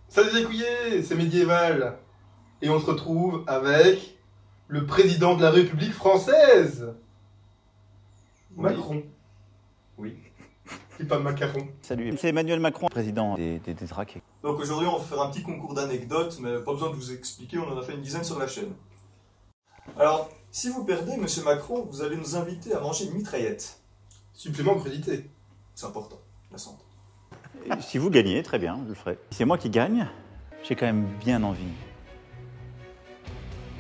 Ça s'est écouillé, c'est médiéval. Et on se retrouve avec le président de la République française. Oui. Macron. Oui. Et pas Macaron. Salut, c'est Emmanuel Macron, président des traqués. Donc aujourd'hui, on va faire un petit concours d'anecdotes, mais pas besoin de vous expliquer, on en a fait une dizaine sur la chaîne. Alors, si vous perdez, monsieur Macron, vous allez nous inviter à manger une mitraillette. Supplément de crédité. C'est important, la santé. Et si vous gagnez, très bien, je le ferai. Si c'est moi qui gagne, j'ai quand même bien envie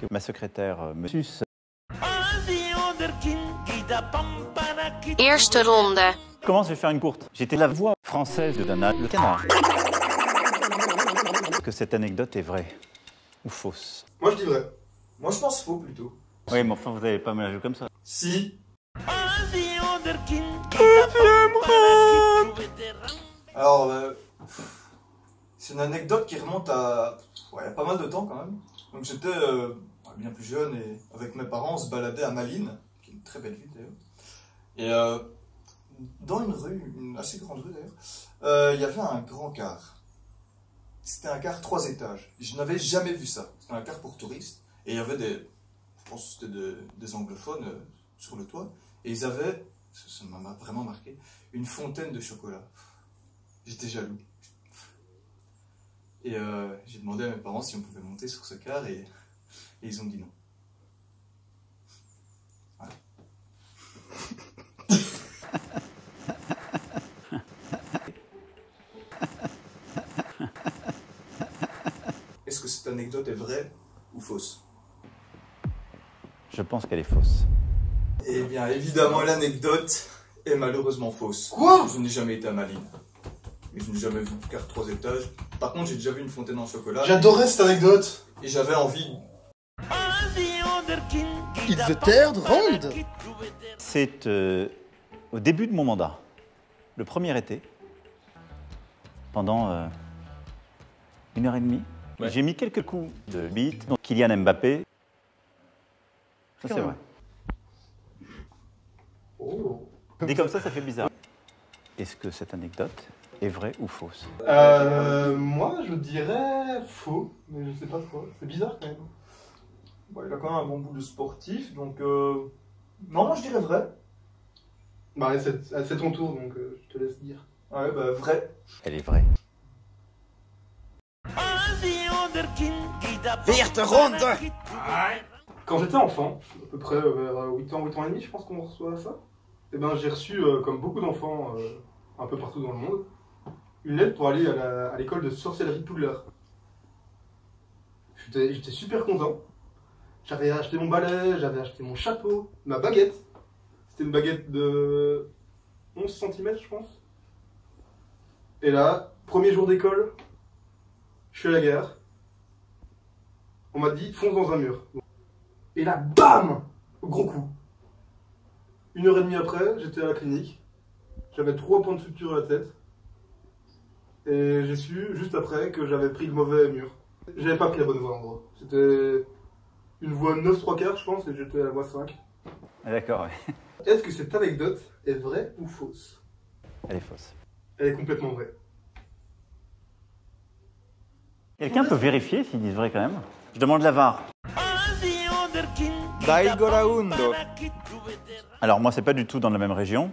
que ma secrétaire me suce. Eerste ronde. Comment je vais faire une courte? J'étais la voix française de Dana, le canard. Est-ce que cette anecdote est vraie ou fausse? Moi je dis vrai. Moi, je pense faux, plutôt. Oui, mais enfin, vous n'allez pas me la jouer comme ça. Si. Alors, c'est une anecdote qui remonte à... Ouais, il y a pas mal de temps, quand même. Donc j'étais bien plus jeune et avec mes parents, on se baladait à Malines, qui est une très belle ville, d'ailleurs. Et dans une rue, une assez grande rue, d'ailleurs, il y avait un grand car. C'était un car 3 étages. Je n'avais jamais vu ça. C'était un car pour touristes. Et il y avait des... Je pense que c'était des anglophones sur le toit. Et ils avaient, ça m'a vraiment marqué, une fontaine de chocolat. J'étais jaloux. Et j'ai demandé à mes parents si on pouvait monter sur ce car et ils ont dit non. Voilà. Est-ce que cette anecdote est vraie ou fausse? Je pense qu'elle est fausse. Eh bien, évidemment, l'anecdote est malheureusement fausse. Quoi? Je n'ai jamais été à Malines. Et je n'ai jamais vu de car 3 étages. Par contre, j'ai déjà vu une fontaine en chocolat. J'adorais cette anecdote. Et j'avais envie... It's the third round. C'est au début de mon mandat, le premier été, pendant 1h30. Ouais. J'ai mis quelques coups de bite. Donc Kylian Mbappé, ça c'est vrai. Oh. Dit comme ça fait bizarre. Est-ce que cette anecdote est vraie ou fausse? Moi je dirais faux, mais je sais pas trop. C'est bizarre quand même. Bon, il a quand même un bon bout de sportif, donc... Non, moi je dirais vrai. Bah c'est ton tour donc je te laisse dire. Ouais, bah vrai. Elle est vraie. Vierte Runde. Quand j'étais enfant, à peu près vers 8 ans et demi, je pense qu'on reçoit ça. Et ben j'ai reçu, comme beaucoup d'enfants un peu partout dans le monde, une lettre pour aller à l'école de sorcellerie de Poudlard. J'étais super content. J'avais acheté mon balai, j'avais acheté mon chapeau, ma baguette. C'était une baguette de 11 cm, je pense. Et là, premier jour d'école, je suis à la gare. On m'a dit, fonce dans un mur. Et là, bam! Gros coup. 1h30 après, j'étais à la clinique. J'avais 3 points de suture à la tête. Et j'ai su, juste après, que j'avais pris le mauvais mur. J'avais pas pris la bonne voie, en gros. C'était une voie 9 3/4, je pense, et j'étais à la voie 5. Ah, d'accord, ouais. Est-ce que cette anecdote est vraie ou fausse? Elle est fausse. Elle est complètement vraie. Quelqu'un peut vérifier s'ils disent vrai quand même? Je demande la VAR. Daigoraundo. Alors moi, c'est pas du tout dans la même région.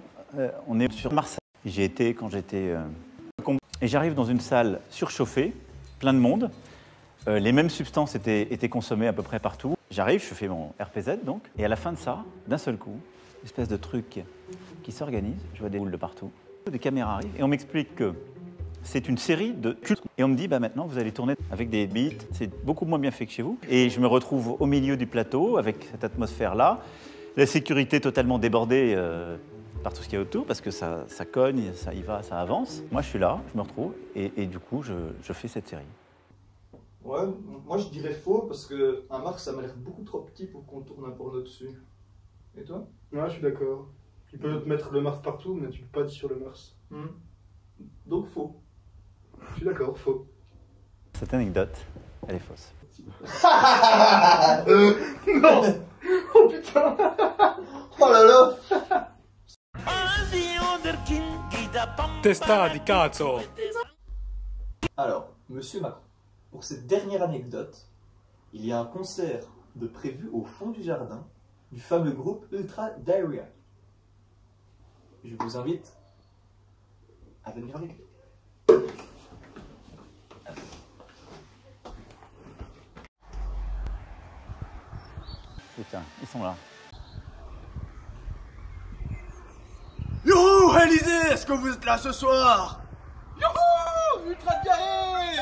On est sur Marseille. J'ai été quand j'étais... Et j'arrive dans une salle surchauffée, plein de monde. Les mêmes substances étaient consommées à peu près partout. J'arrive, je fais mon RPZ donc. Et à la fin de ça, d'un seul coup, une espèce de truc qui s'organise. Je vois des boules de partout. Des caméras arrivent et on m'explique que c'est une série de cultes. Et on me dit, bah maintenant, vous allez tourner avec des beats. C'est beaucoup moins bien fait que chez vous. Et je me retrouve au milieu du plateau avec cette atmosphère-là. La sécurité totalement débordée par tout ce qu'il y a autour, parce que ça cogne, ça y va, ça avance. Moi, je suis là, je me retrouve, et du coup, je fais cette série. Ouais, moi je dirais faux, parce qu'un Mars, ça m'a l'air beaucoup trop petit pour qu'on tourne un porno dessus. Et toi? Ouais, je suis d'accord. Tu peux te mettre le Mars partout, mais tu peux pas être sur le Mars. Donc faux. Je suis d'accord, faux. Cette anecdote, elle est fausse. Non. Oh putain. Oh là là. Testa di cazzo! Alors, Monsieur Macron, pour cette dernière anecdote, il y a un concert de prévu au fond du jardin du fameux groupe Ultra Diarrhea. Je vous invite à venir avec nous. Putain, ils sont là. Youhou, Élysée, est-ce que vous êtes là ce soir? Youhou, Ultra Diarrhée.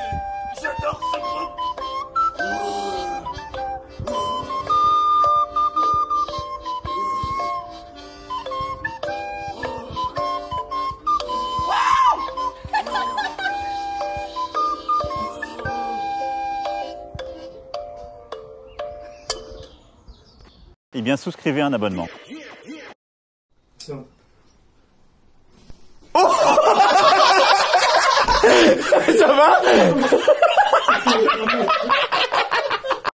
J'adore ce groupe. Eh bien, souscrivez un abonnement.